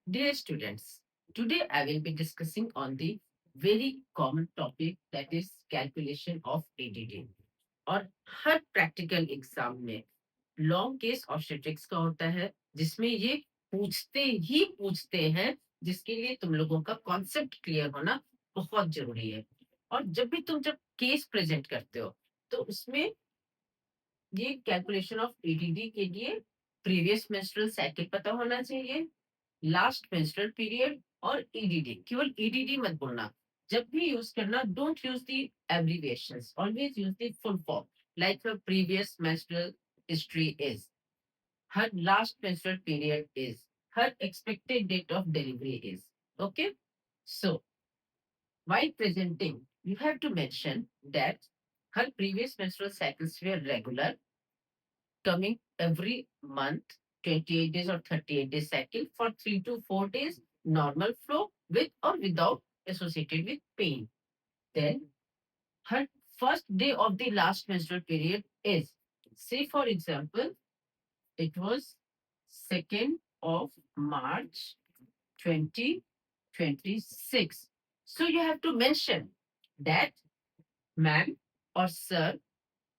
Dear students, today I will be discussing on the very common topic that is calculation of ADD. और हर practical exam में long case obstetrics का होता है जिसमें ये पूछते हैं जिसके लिए तुम लोगों का कॉन्सेप्ट क्लियर होना बहुत जरूरी है। और जब केस प्रेजेंट करते हो तो उसमें ये कैलकुलेशन ऑफ एडीडी के लिए प्रीवियस मेंस्ट्रुअल साइकिल पता होना चाहिए, लास्ट मेंस्ट्रुअल पीरियड और ईडीडी। केवल ईडीडी मत बोलना, जब भी यूज करना don't use the abbreviations, always use the full form like the previous menstrual history is, her last menstrual period is, her expected date of delivery is. Okay, so while presenting you have to mention that her previous menstrual cycles were regular, coming every month, 28 days or 38 days cycle for 3 to 4 days, normal flow with or without associated with pain. Then her first day of the last menstrual period is, say for example, it was 2nd of March 2026. So you have to mention that, ma'am or sir,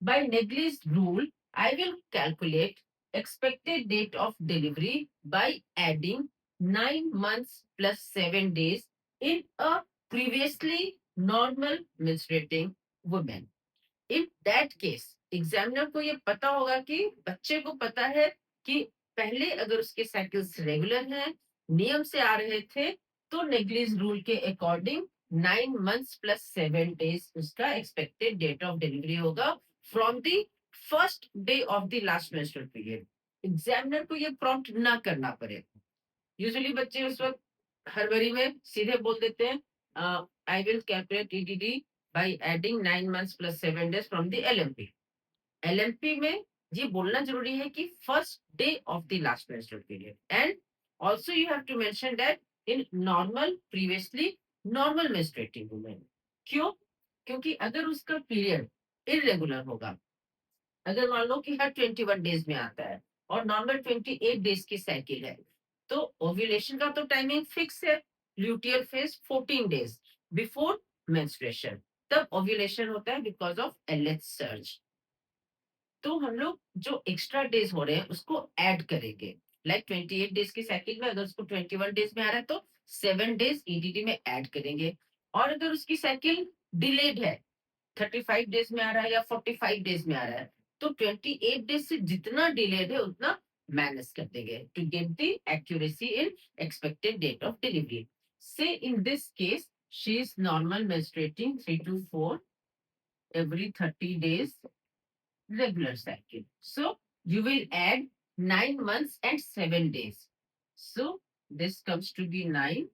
by Negle's rule, I will calculate expected date of delivery by adding 9 months plus 7 days in a previously normal menstruating woman. In that case, examiner को ये पता होगा कि बच्चे को पता है कि पहले अगर उसके साइकिल्स रेगुलर हैं, नियम से आ रहे थे, तो नेग्लिज रूल के अकॉर्डिंग 9 months plus 7 days उसका एक्सपेक्टेड डेट ऑफ डिलीवरी होगा from the first day of the last menstrual period. Examiner को ये प्रॉम्प्ट ना करना पड़े। यूजुअली बच्चे उस वक्त हड़बड़ी में सीधे बोल देते हैं, I will calculate EDD by adding 9 months plus 7 days from the LMP. LMP में ये बोलना जरूरी है कि first day of the last menstrual period, and also you have to mention that in normal previously normal menstruating women. क्यों? क्योंकि अगर उसका पीरियड इरेगुलर होगा, अगर मान लो कि हर 21 डेज में आता है और नॉर्मल 28 डेज की साइकिल है, तो ओव्यूलेशन का तो टाइमिंग फिक्स है, luteal phase 14 days before menstruation, तब ओव्यूलेशन होता है बिकॉज ऑफ एलएच सर्ज। तो हम लोग जो एक्स्ट्रा डेज हो रहे हैं उसको ऐड करेंगे। लाइक 28 डेज की साइकिल में अगर उसको 21 डेज में आ रहा है तो 7 डेज ईडीडी में ऐड करेंगे। और अगर उसकी साइकिल डिलेड है, 35 डेज में आ रहा है या 45 डेज में आ रहा है, तो 28 डेज से जितना डिलेड है उतना मैनेज कर देंगे to get the accuracy in expected date of delivery. So in this case she is normal menstruating 3 to 4 every 30 days regular cycle. So you will add 9 months and 7 days. So this comes to be 9,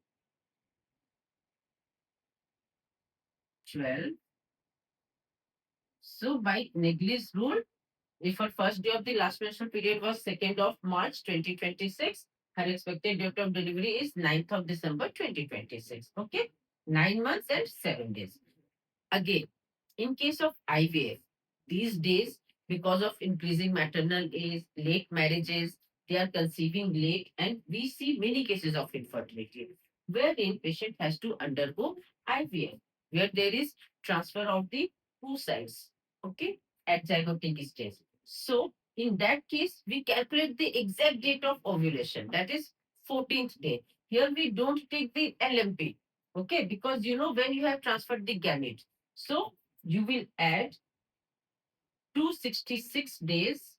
12. So by Negley's rule, if her first day of the last menstrual period was 2nd of March 2026, her expected date of delivery is 9th of December 2026. Okay, 9 months and 7 days. Again, in case of IVF, these days, because of increasing maternal age, late marriages, they are conceiving late, and we see many cases of infertility wherein patient has to undergo IVF, where there is transfer of the oocytes, okay, at zygotic stage. So, in that case, we calculate the exact date of ovulation, that is 14th day. Here we don't take the LMP, okay, because you know when you have transferred the gamete, so you will add 266 days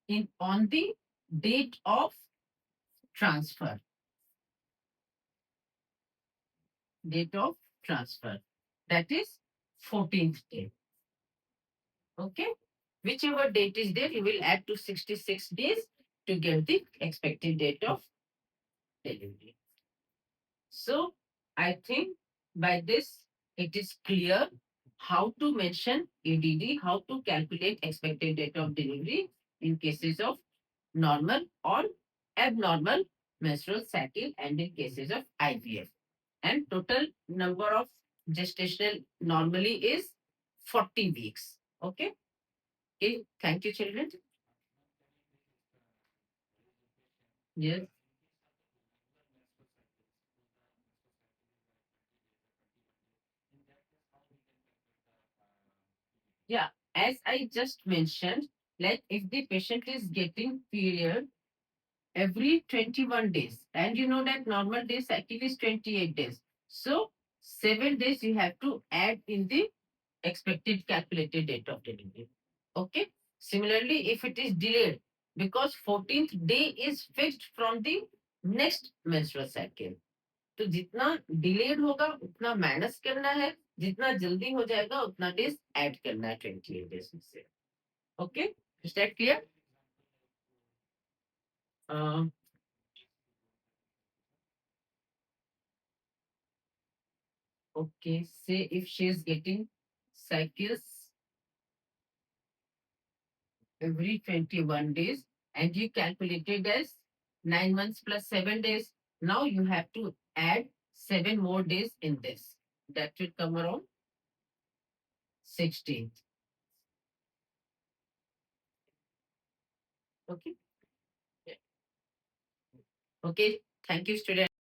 in on the date of transfer. Date of transfer. That is 14th day. Okay. Whichever date is there, you will add to 66 days to get the expected date of delivery. So I think by this it is clear how to mention EDD, how to calculate expected date of delivery in cases of normal or abnormal menstrual cycle and in cases of IVF. And total number of gestational normally is 40 weeks. Okay. Okay. Thank you, children. Yes. Yeah. As I just mentioned, like if the patient is getting period every 21 days, and you know that normal day cycle is 28 days. So 7 days you have to add in the expected calculated date of delivery. Okay. Similarly, if it is delayed, because 14th day is fixed from the next menstrual cycle. तो जितना delayed होगा उतना minus करना है, जितना जल्दी हो जाएगा उतना डेज ऐड करना है 28 डेज में से. Okay, is that clear? Okay, say if she is getting cycles every 21 days and you calculated as 9 months plus 7 days, now you have to add 7 more days in this. That should come around 16th. Okay. Yeah. Okay. Thank you, students.